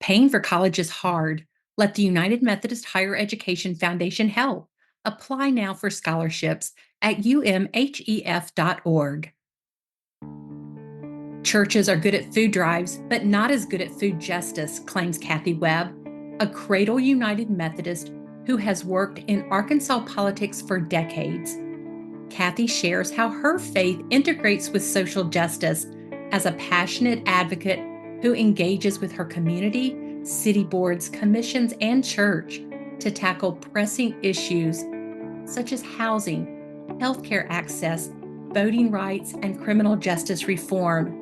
Paying for college is hard. Let the United Methodist Higher Education Foundation help. Apply now for scholarships at umhef.org. Churches are good at food drives, but not as good at food justice, claims Kathy Webb, a Cradle United Methodist who has worked in Arkansas politics for decades. Kathy shares how her faith integrates with social justice as a passionate advocate who engages with her community, city boards, commissions, and church to tackle pressing issues such as housing, healthcare access, voting rights, and criminal justice reform.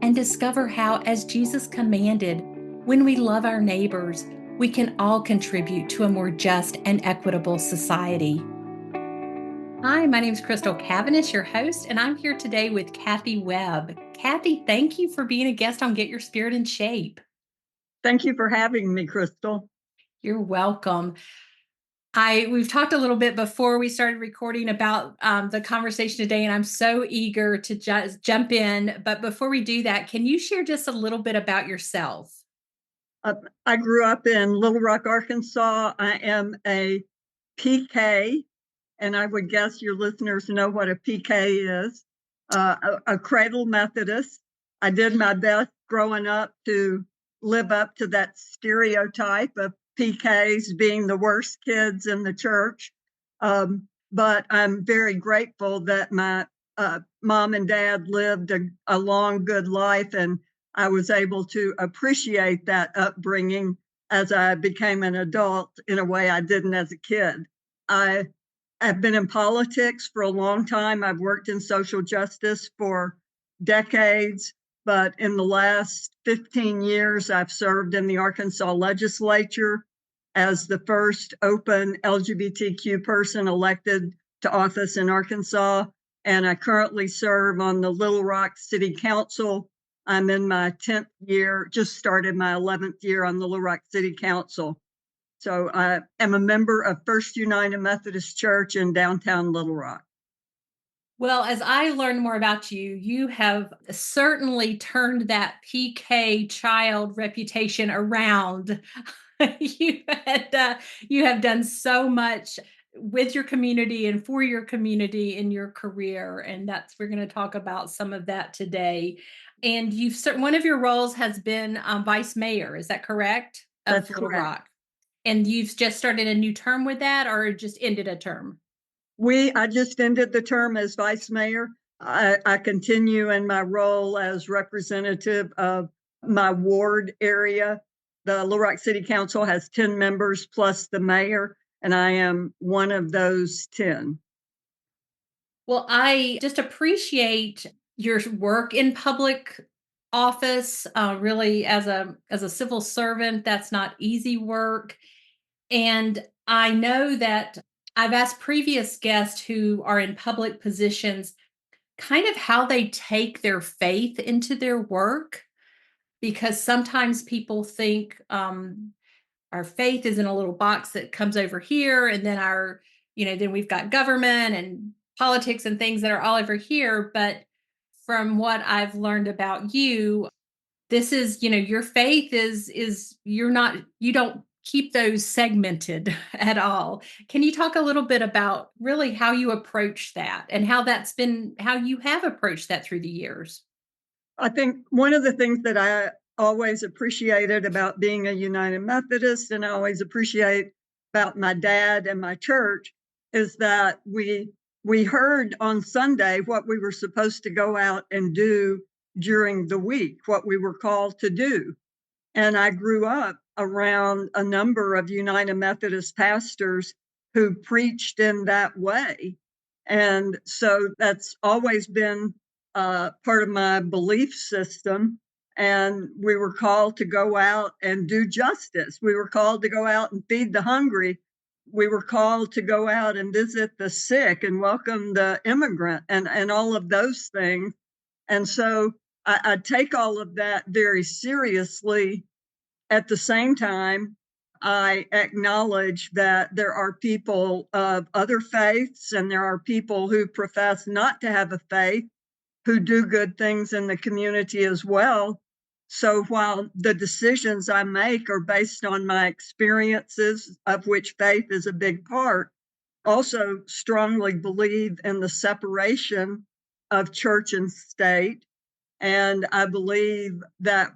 And discover how, as Jesus commanded, when we love our neighbors, we can all contribute to a more just and equitable society. Hi, my name is Crystal Cavendish, your host, and I'm here today with Kathy Webb. Kathy, thank you for being a guest on Get Your Spirit in Shape. Thank you for having me, Crystal. You're welcome. We've talked a little bit before we started recording about the conversation today, and I'm so eager to just jump in. But before we do that, can you share just a little bit about yourself? I grew up in Little Rock, Arkansas. I am a PK, and I would guess your listeners know what a PK is, a cradle Methodist. I did my best growing up to live up to that stereotype of PKs being the worst kids in the church. But I'm very grateful that my mom and dad lived a long, good life, and I was able to appreciate that upbringing as I became an adult in a way I didn't as a kid. I've been in politics for a long time. I've worked in social justice for decades, but in the last 15 years, I've served in the Arkansas legislature as the first open LGBTQ person elected to office in Arkansas. And I currently serve on the Little Rock City Council. I'm in my 10th year, just started my 11th year on the Little Rock City Council. So I am a member of First United Methodist Church in downtown Little Rock. Well, as I learned more about you, you have certainly turned that PK child reputation around. You have done so much with your community and for your community in your career, and we're going to talk about some of that today. And one of your roles has been vice mayor. Is that correct? That's Of Little correct. Rock. And you've just started a new term with that, or just ended a term? I just ended the term as vice mayor. I continue in my role as representative of my ward area. The Little Rock City Council has 10 members plus the mayor, and I am one of those 10. Well, I just appreciate your work in public office. Really, as a civil servant, that's not easy work. And I know that I've asked previous guests who are in public positions kind of how they take their faith into their work, because sometimes people think our faith is in a little box that comes over here, and then then we've got government and politics and things that are all over here. But from what I've learned about you, this is, your faith is you don't keep those segmented at all. Can you talk a little bit about really how you approach that, and how you have approached that through the years? I think one of the things that I always appreciated about being a United Methodist, and I always appreciate about my dad and my church, is that we heard on Sunday what we were supposed to go out and do during the week, what we were called to do. And I grew up around a number of United Methodist pastors who preached in that way. And so that's always been part of my belief system. And we were called to go out and do justice. We were called to go out and feed the hungry. We were called to go out and visit the sick and welcome the immigrant and all of those things. And so I take all of that very seriously. At the same time, I acknowledge that there are people of other faiths and there are people who profess not to have a faith who do good things in the community as well. So while the decisions I make are based on my experiences, of which faith is a big part, also strongly believe in the separation of church and state. And I believe that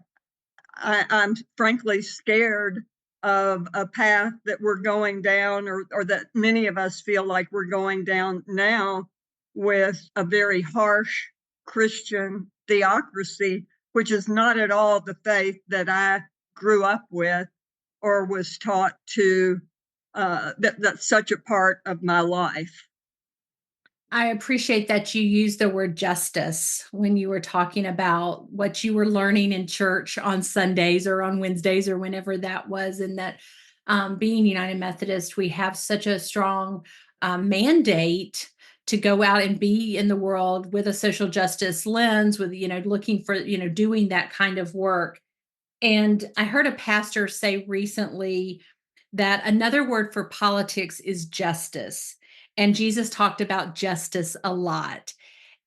I'm frankly scared of a path that we're going down, or that many of us feel like we're going down now, with a very harsh Christian theocracy, which is not at all the faith that I grew up with or was taught to, that's such a part of my life. I appreciate that you used the word justice when you were talking about what you were learning in church on Sundays or on Wednesdays or whenever that was, and that being United Methodist, we have such a strong mandate to go out and be in the world with a social justice lens, with looking for doing that kind of work. And I heard a pastor say recently that another word for politics is justice. And Jesus talked about justice a lot.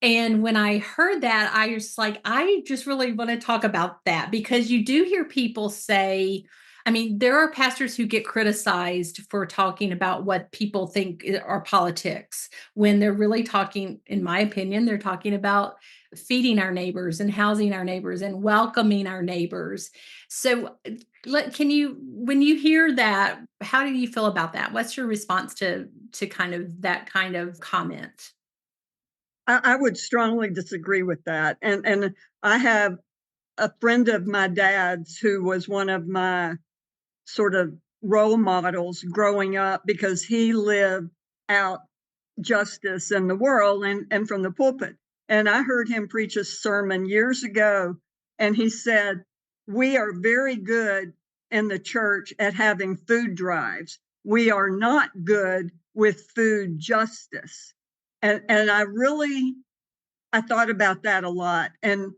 And when I heard that, I was like, I just really want to talk about that, because you do hear people say, I mean, there are pastors who get criticized for talking about what people think are politics, when they're really talking, in my opinion, they're talking about feeding our neighbors and housing our neighbors and welcoming our neighbors. So, can you, when you hear that, how do you feel about that? What's your response to kind of that kind of comment? I would strongly disagree with that. And I have a friend of my dad's who was one of my sort of role models growing up, because he lived out justice in the world, and from the pulpit. And I heard him preach a sermon years ago, and he said, "We are very good in the church at having food drives. We are not good with food justice." And I thought about that a lot. And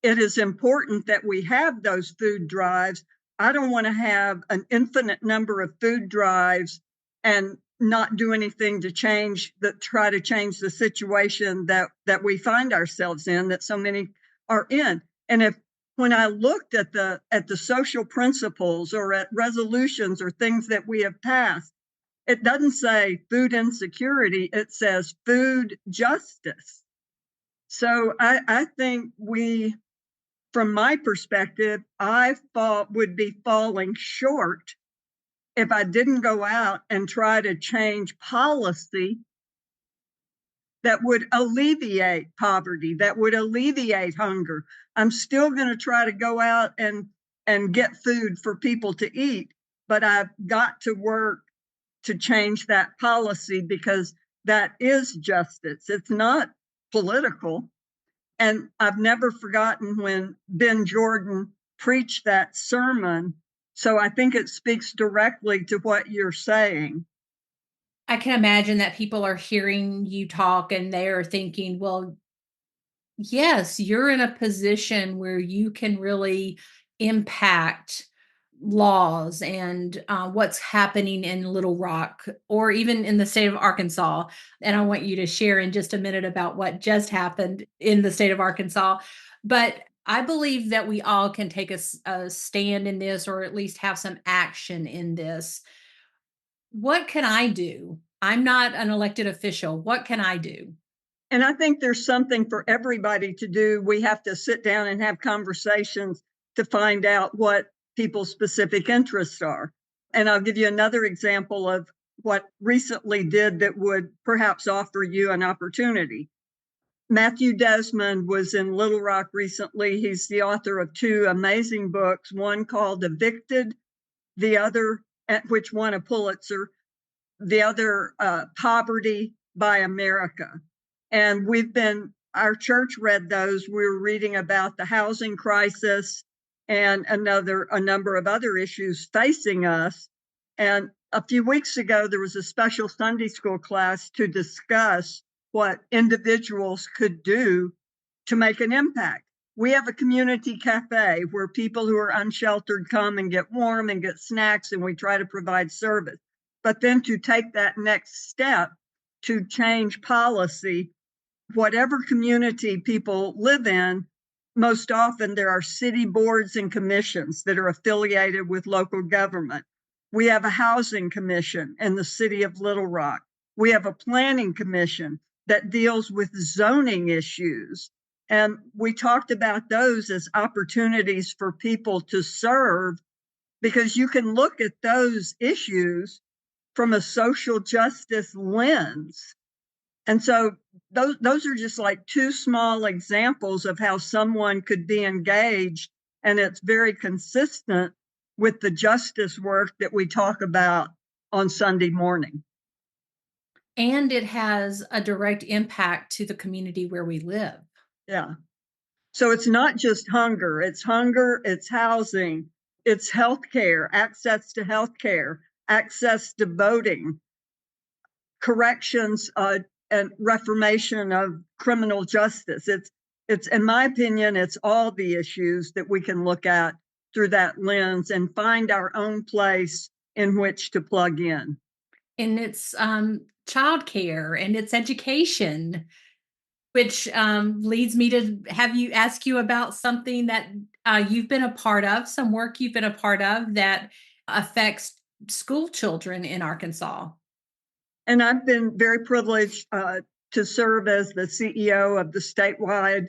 it is important that we have those food drives. I don't want to have an infinite number of food drives and not do anything to try to change the situation that we find ourselves in, that so many are in. And if when I looked at the social principles, or at resolutions or things that we have passed, it doesn't say food insecurity, it says food justice. So I think from my perspective, I thought would be falling short if I didn't go out and try to change policy that would alleviate poverty, that would alleviate hunger. I'm still going to try to go out and get food for people to eat, but I've got to work to change that policy, because that is justice. It's not political. And I've never forgotten when Ben Jordan preached that sermon. So I think it speaks directly to what you're saying. I can imagine that people are hearing you talk and they're thinking, well, yes, you're in a position where you can really impact laws and what's happening in Little Rock or even in the state of Arkansas. And I want you to share in just a minute about what just happened in the state of Arkansas. But I believe that we all can take a stand in this, or at least have some action in this. What can I do? I'm not an elected official. What can I do? And I think there's something for everybody to do. We have to sit down and have conversations to find out what people's specific interests are. And I'll give you another example of what recently did that would perhaps offer you an opportunity. Matthew Desmond was in Little Rock recently. He's the author of two amazing books, one called Evicted, the other, which won a Pulitzer, the other, Poverty by America. And our church read those. We were reading about the housing crisis and a number of other issues facing us. And a few weeks ago, there was a special Sunday school class to discuss what individuals could do to make an impact. We have a community cafe where people who are unsheltered come and get warm and get snacks, and we try to provide service. But then to take that next step to change policy, whatever community people live in, most often there are city boards and commissions that are affiliated with local government. We have a housing commission in the city of Little Rock. We have a planning commission that deals with zoning issues. And we talked about those as opportunities for people to serve, because you can look at those issues from a social justice lens. And so those are just like two small examples of how someone could be engaged, and it's very consistent with the justice work that we talk about on Sunday morning. And it has a direct impact to the community where we live. Yeah. So it's not just hunger, it's housing, it's healthcare, access to healthcare, access to voting, corrections, and reformation of criminal justice. It's in my opinion, it's all the issues that we can look at through that lens and find our own place in which to plug in. And it's childcare and it's education, which leads me to have you ask you about something that you've been a part of, some work you've been a part of that affects school children in Arkansas. And I've been very privileged to serve as the CEO of the statewide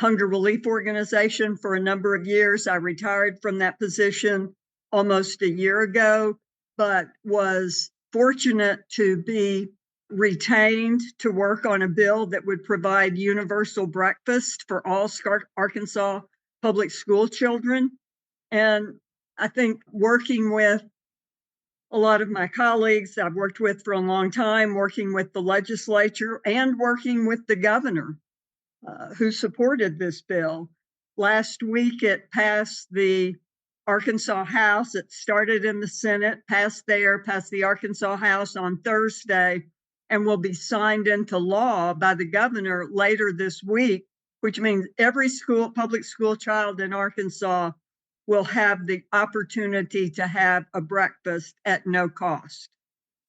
hunger relief organization for a number of years. I retired from that position almost a year ago, but was fortunate to be retained to work on a bill that would provide universal breakfast for all Arkansas public school children. And I think working with a lot of my colleagues I've worked with for a long time, working with the legislature and working with the governor, who supported this bill. Last week, it passed the Arkansas House. It started in the Senate, passed the Arkansas House on Thursday, and will be signed into law by the governor later this week, which means every public school child in Arkansas will have the opportunity to have a breakfast at no cost.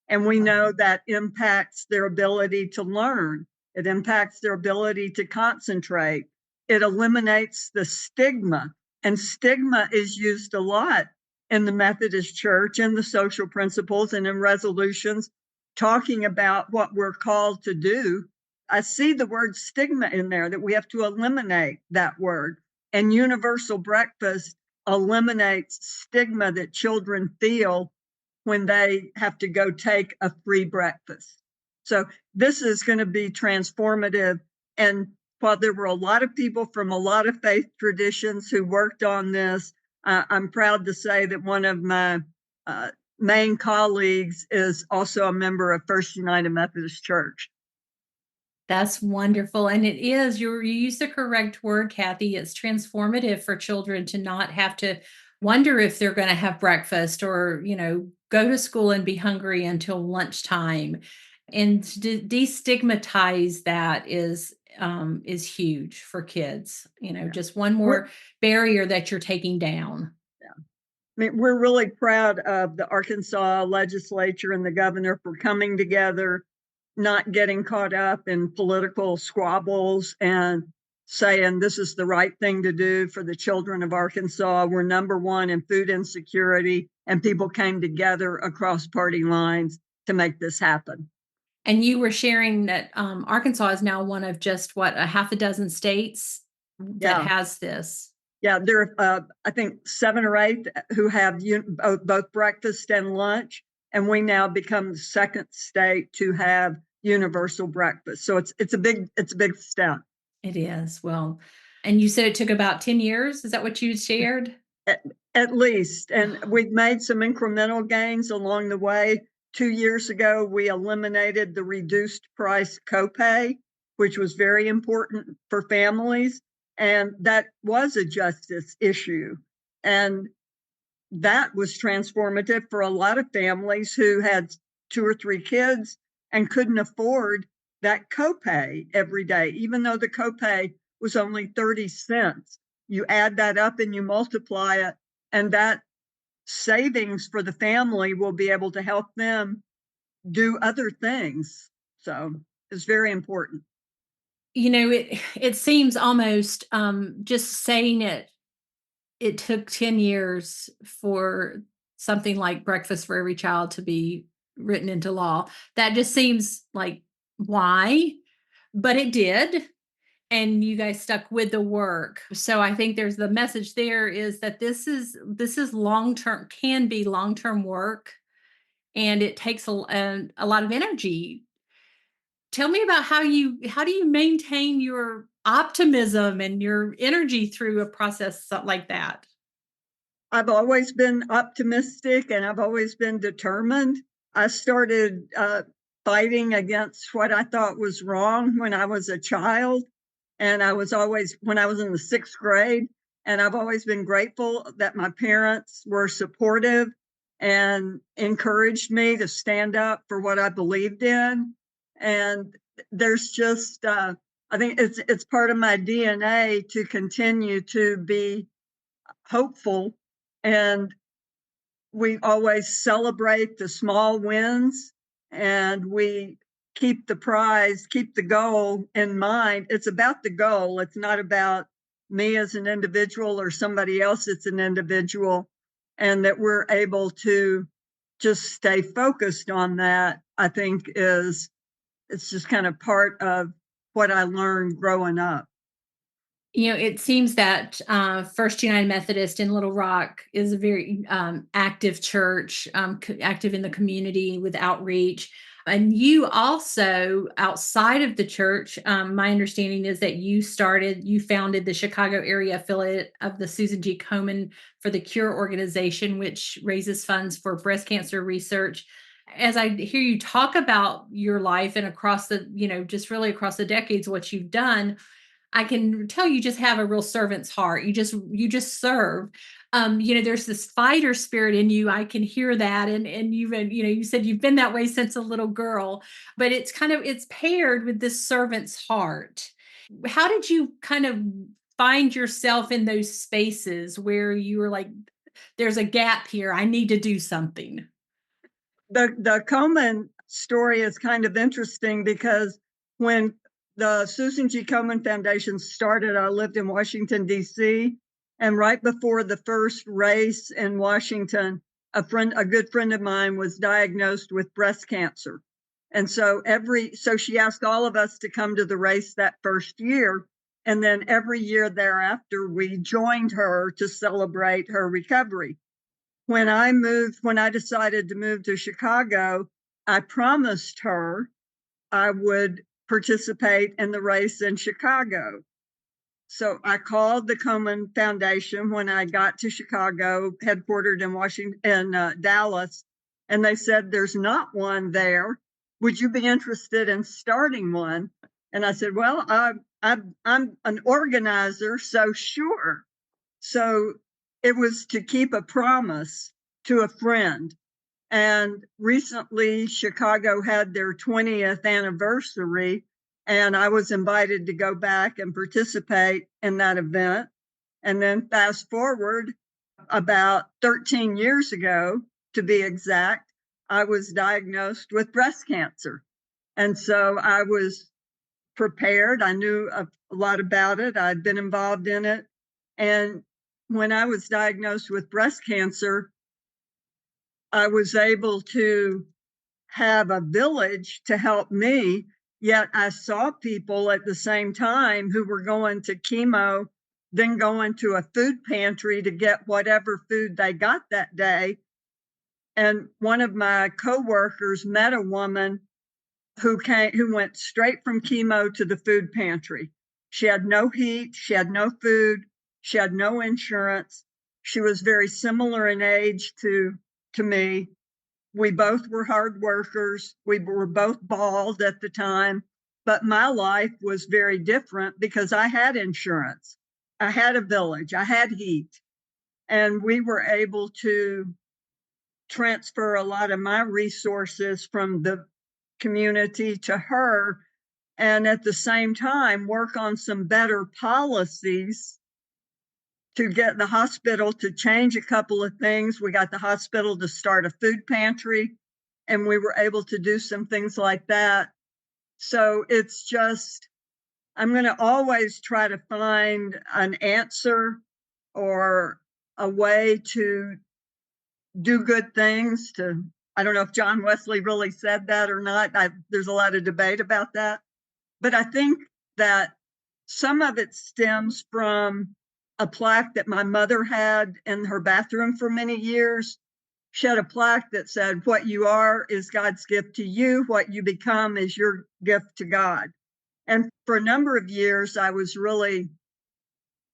And we know that impacts their ability to learn. It impacts their ability to concentrate. It eliminates the stigma. And stigma is used a lot in the Methodist Church and the social principles and in resolutions talking about what we're called to do. I see the word stigma in there, that we have to eliminate that word. And universal breakfast eliminates stigma that children feel when they have to go take a free breakfast. So this is going to be transformative. And while there were a lot of people from a lot of faith traditions who worked on this, I'm proud to say that one of my main colleagues is also a member of First United Methodist Church. That's wonderful. And it is, you use the correct word, Kathy. It's transformative for children to not have to wonder if they're going to have breakfast or, go to school and be hungry until lunchtime. And to destigmatize that is huge for kids. Yeah. Just one We're, more barrier that you're taking down. yeah. I mean, we're really proud of the Arkansas legislature and the governor for coming together, not getting caught up in political squabbles, and saying this is the right thing to do for the children of Arkansas. We're number one in food insecurity, and people came together across party lines to make this happen. And you were sharing that Arkansas is now one of just what, a half a dozen states that Yeah. has this. Yeah, there are, I think, 7 or 8 who have both breakfast and lunch, and we now become the second state to have universal breakfast. So it's a big step. It is. Well, and you said it took about 10 years. Is that what you shared? At, at least, and we've made some incremental gains along the way. 2 years ago, we eliminated the reduced price copay, which was very important for families, and that was a justice issue. And that was transformative for a lot of families who had 2 or 3 kids and couldn't afford that copay every day, even though the copay was only 30 cents. You add that up and you multiply it, and that savings for the family will be able to help them do other things. So it's very important. it seems almost, just saying it took 10 years for something like Breakfast for Every Child to be written into law. That just seems like, why? But it did, and you guys stuck with the work. So I think there's the message there is that this is long-term, can be long-term work, and it takes a lot of energy. Tell me about how do you maintain your optimism and your energy through a process like that? I've always been optimistic and I've always been determined. I started fighting against what I thought was wrong when I was a child. And I was always, when I was in the sixth grade, and I've always been grateful that my parents were supportive and encouraged me to stand up for what I believed in. And there's just, I think it's part of my DNA to continue to be hopeful, and we always celebrate the small wins, and we keep the goal in mind. It's about the goal. It's not about me as an individual or somebody else. It's an individual, and that we're able to just stay focused on that, I think is, it's just kind of part of what I learned growing up. It seems that First United Methodist in Little Rock is a very active church, active in the community with outreach. And you also, outside of the church, my understanding is that you founded the Chicago area affiliate of the Susan G. Komen for the Cure organization, which raises funds for breast cancer research. As I hear you talk about your life and across just really across the decades, what you've done, I can tell you just have a real servant's heart. You just serve. There's this fighter spirit in you. I can hear that. And you said you've been that way since a little girl, but it's paired with this servant's heart. How did you kind of find yourself in those spaces where you were like, there's a gap here. I need to do something? The Komen story is kind of interesting because when the Susan G. Komen Foundation started, I lived in Washington, D.C. And right before the first race in Washington, a good friend of mine was diagnosed with breast cancer. And so she asked all of us to come to the race that first year. And then every year thereafter, we joined her to celebrate her recovery. When I decided to move to Chicago, I promised her I would participate in the race in Chicago. So I called the Komen Foundation when I got to Chicago, headquartered in Washington, in Dallas, and they said, "There's not one there. Would you be interested in starting one?" And I said, "Well, I'm an organizer, so sure." So it was to keep a promise to a friend. And recently, Chicago had their 20th anniversary, and I was invited to go back and participate in that event. And then fast forward about 13 years ago, to be exact, I was diagnosed with breast cancer. And so I was prepared. I knew a lot about it. I'd been involved in it. And when I was diagnosed with breast cancer, I was able to have a village to help me. Yet I saw people at the same time who were going to chemo, then going to a food pantry to get whatever food they got that day. And one of my coworkers met a woman who went straight from chemo to the food pantry. She had no heat, she had no food, she had no insurance. She was very similar in age to me. We both were hard workers. We were both bald at the time, but my life was very different because I had insurance. I had a village, I had heat, and we were able to transfer a lot of my resources from the community to her, and at the same time work on some better policies to get the hospital to change a couple of things. We got the hospital to start a food pantry, and we were able to do some things like that. So it's just, I'm going to always try to find an answer or a way to do good things. To I don't know if John Wesley really said that or not. There's a lot of debate about that. But I think that some of it stems from a plaque that my mother had in her bathroom for many years. She had a plaque that said, "What you are is God's gift to you. What you become is your gift to God." And for a number of years, I was really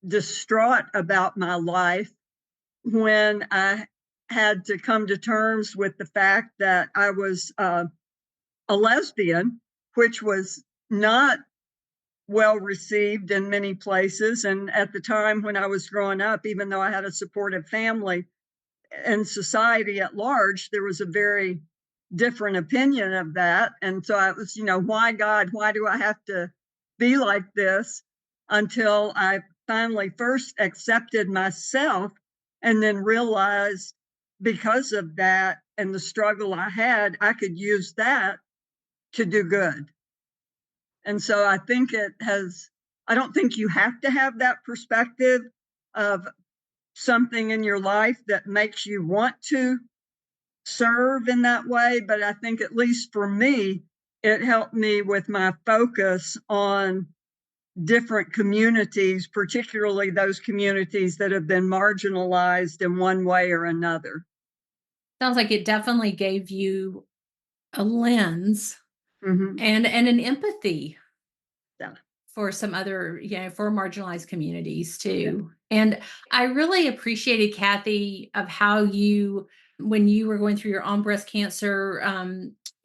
distraught about my life when I had to come to terms with the fact that I was a lesbian, which was not well received in many places. And at the time when I was growing up, even though I had a supportive family and society at large, there was a very different opinion of that. And so I was, why God, why do I have to be like this? Until I finally first accepted myself and then realized because of that and the struggle I had, I could use that to do good. And so I don't think you have to have that perspective of something in your life that makes you want to serve in that way. But I think, at least for me, it helped me with my focus on different communities, particularly those communities that have been marginalized in one way or another. Sounds like it definitely gave you a lens Mm-hmm. and an empathy Yeah. for some other, for marginalized communities Yeah. too. And I really appreciated, Kathy, of how you, when you were going through your own breast cancer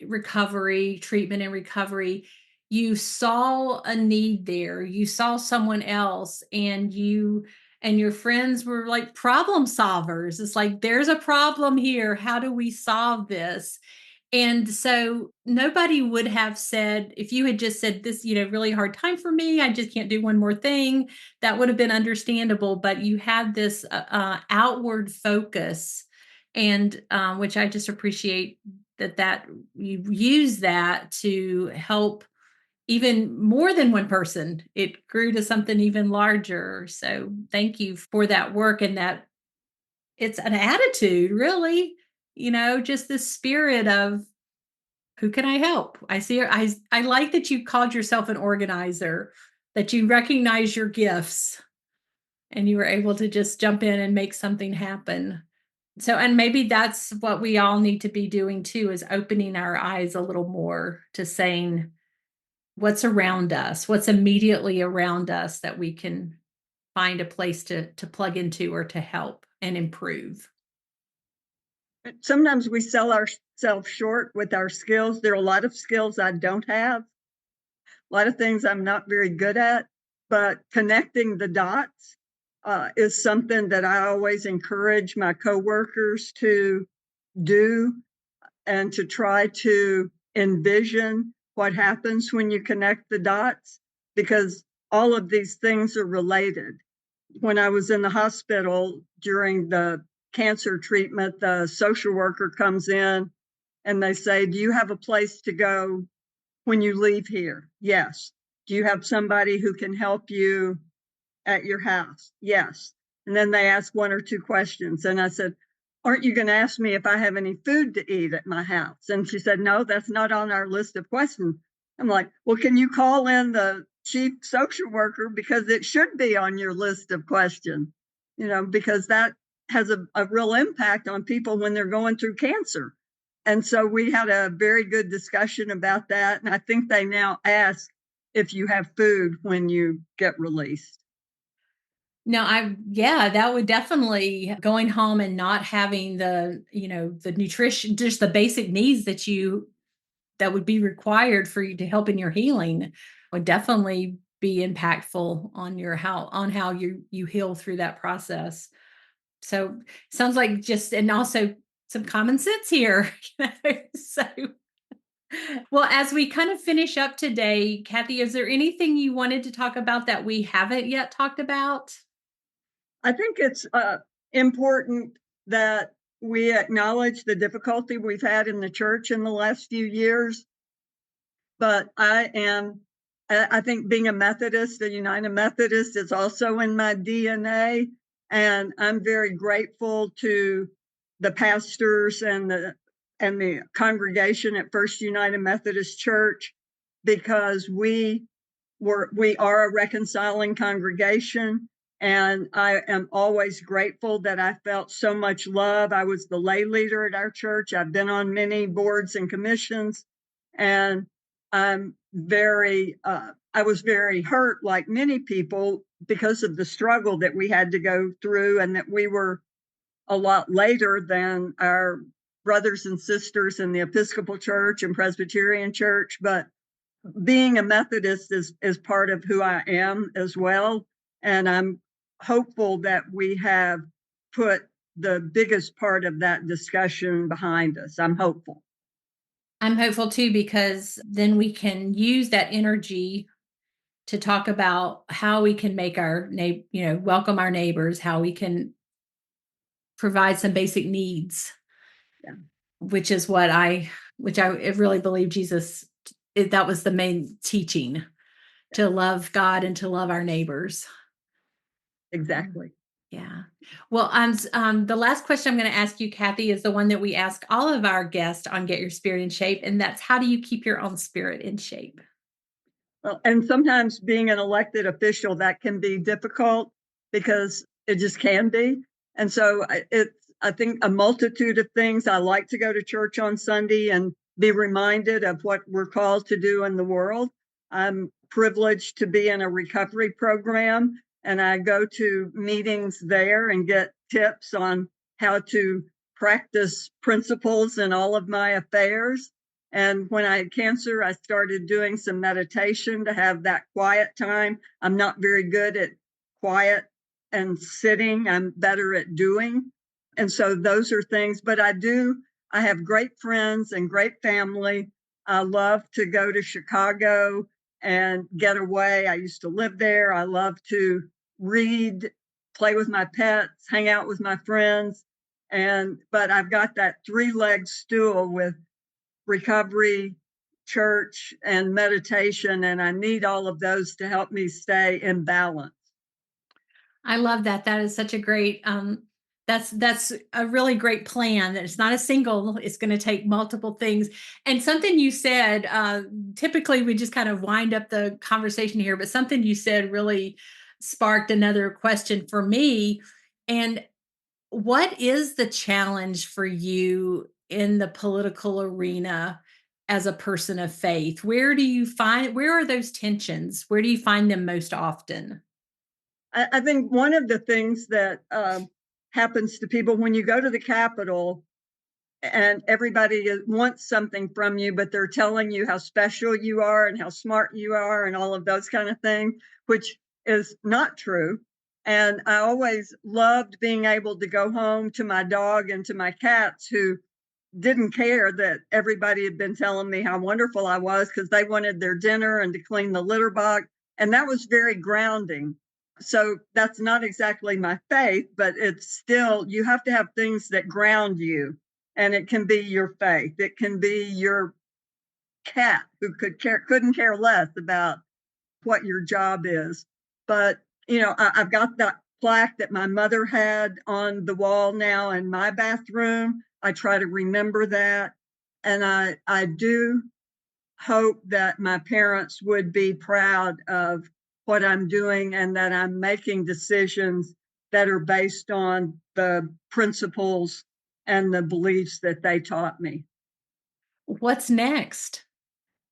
recovery, treatment and recovery, you saw a need there. You saw someone else, and you and your friends were like problem solvers. It's like, there's a problem here. How do we solve this? And so nobody would have said, if you had just said this, really hard time for me, I just can't do one more thing, that would have been understandable. But you had this outward focus, and which I just appreciate that you use that to help even more than one person. It grew to something even larger. So thank you for that work, and that it's an attitude, really, just this spirit of, who can I help? I like that you called yourself an organizer, that you recognize your gifts and you were able to just jump in and make something happen. So, and maybe that's what we all need to be doing too, is opening our eyes a little more to saying what's around us, what's immediately around us that we can find a place to plug into or to help and improve. Sometimes we sell ourselves short with our skills. There are a lot of skills I don't have, a lot of things I'm not very good at, but connecting the dots is something that I always encourage my coworkers to do, and to try to envision what happens when you connect the dots, because all of these things are related. When I was in the hospital during the cancer treatment, the social worker comes in and they say, "Do you have a place to go when you leave here?" "Yes." "Do you have somebody who can help you at your house?" "Yes." And then they ask one or two questions. And I said, "Aren't you going to ask me if I have any food to eat at my house?" And she said, "No, that's not on our list of questions." I'm like, "Well, can you call in the chief social worker, because it should be on your list of questions, because that has a real impact on people when they're going through cancer." And so we had a very good discussion about that. And I think they now ask if you have food when you get released. No, yeah, that would definitely, going home and not having the nutrition, just the basic needs that would be required for you to help in your healing would definitely be impactful on how you heal through that process. So sounds like, just, and also some common sense here. So, well, as we kind of finish up today, Kathy, is there anything you wanted to talk about that we haven't yet talked about? I think it's important that we acknowledge the difficulty we've had in the church in the last few years, but I am I think being a Methodist, a United Methodist, is also in my DNA, and I'm very grateful to the pastors and the congregation at First United Methodist Church because we are a reconciling congregation, and I am always grateful that I felt so much love. I was the lay leader at our church. I've been on many boards and commissions, and I was very hurt, like many people, because of the struggle that we had to go through, and that we were a lot later than our brothers and sisters in the Episcopal Church and Presbyterian Church. But being a Methodist is part of who I am as well. And I'm hopeful that we have put the biggest part of that discussion behind us. I'm hopeful. I'm hopeful too, because then we can use that energy to talk about how we can make our welcome our neighbors, how we can provide some basic needs, Yeah, which is which I really believe Jesus, that was the main teaching, to love God and to love our neighbors. Um, exactly. Yeah. Well, the last question I'm going to ask you, Kathy, is the one that we ask all of our guests on Get Your Spirit in Shape, and that's, how do you keep your own spirit in shape? Well, and sometimes being an elected official, that can be difficult because it just can be. And so I think a multitude of things. I like to go to church on Sunday and be reminded of what we're called to do in the world. I'm privileged to be in a recovery program, and I go to meetings there and get tips on how to practice principles in all of my affairs. And when I had cancer, I started doing some meditation to have that quiet time. I'm not very good at quiet and sitting, I'm better at doing. And so those are things, but I have great friends and great family. I love to go to Chicago and get away. I used to live there. I love to read, play with my pets, hang out with my friends. But I've got that three-leg stool with recovery, church, and meditation. And I need all of those to help me stay in balance. I love that. That is such a great that's a really great plan. That it's not a single, it's going to take multiple things. And something you said, typically we just kind of wind up the conversation here, but something you said really sparked another question for me. And what is the challenge for you in the political arena as a person of faith? Where are those tensions? Where do you find them most often? I think one of the things that happens to people when you go to the Capitol, and everybody wants something from you, but they're telling you how special you are and how smart you are and all of those kind of things, which is not true. And I always loved being able to go home to my dog and to my cats, who didn't care that everybody had been telling me how wonderful I was, because they wanted their dinner and to clean the litter box. And that was very grounding. So that's not exactly my faith, but it's still, you have to have things that ground you. And it can be your faith, it can be your cat who couldn't care less about what your job is. But I've got that plaque that my mother had on the wall now in my bathroom. I try to remember that. And I do hope that my parents would be proud of what I'm doing, and that I'm making decisions that are based on the principles and the beliefs that they taught me. What's next?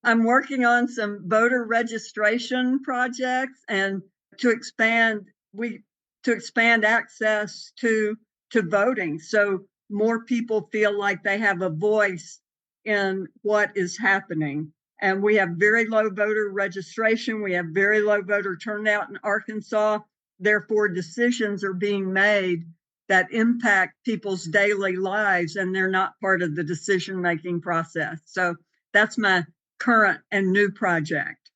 I'm working on some voter registration projects, and to expand we to expand access to voting, so more people feel like they have a voice in what is happening. And we have very low voter registration, we have very low voter turnout in Arkansas. Therefore, decisions are being made that impact people's daily lives, and they're not part of the decision making process. So that's my current and new project.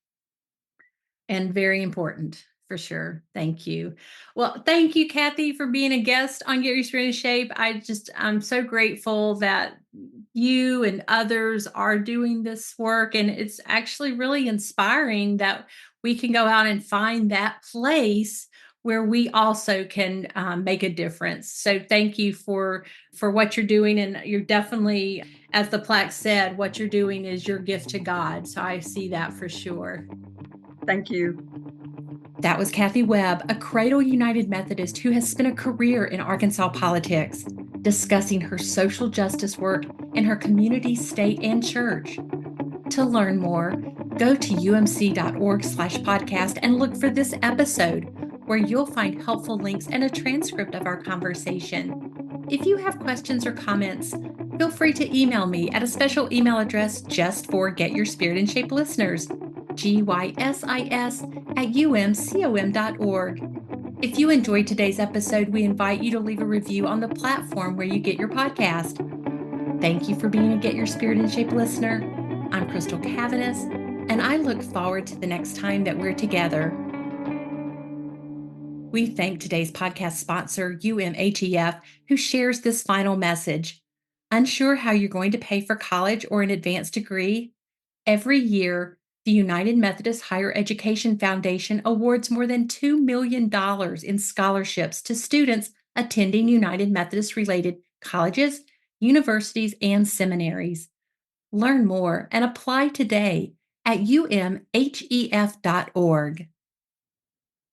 And very important, for sure. Thank you. Well, thank you, Kathy, for being a guest on Get Your Spirit in Shape. I'm so grateful that you and others are doing this work, and it's actually really inspiring that we can go out and find that place where we also can make a difference. So thank you for what you're doing, and you're definitely, as the plaque said, what you're doing is your gift to God. So I see that for sure. Thank you. That was Kathy Webb, a Cradle United Methodist who has spent a career in Arkansas politics, discussing her social justice work in her community, state, and church. To learn more, go to umc.org/podcast and look for this episode, where you'll find helpful links and a transcript of our conversation. If you have questions or comments, feel free to email me at a special email address just for Get Your Spirit in Shape listeners, gysis@umcom.org. If you enjoyed today's episode, we invite you to leave a review on the platform where you get your podcast. Thank you for being a Get Your Spirit in Shape listener. I'm Crystal Cavanis, and I look forward to the next time that we're together. We thank today's podcast sponsor, UMHEF, who shares this final message. Unsure how you're going to pay for college or an advanced degree? Every year, the United Methodist Higher Education Foundation awards more than $2 million in scholarships to students attending United Methodist related colleges, universities, and seminaries. Learn more and apply today at umhef.org.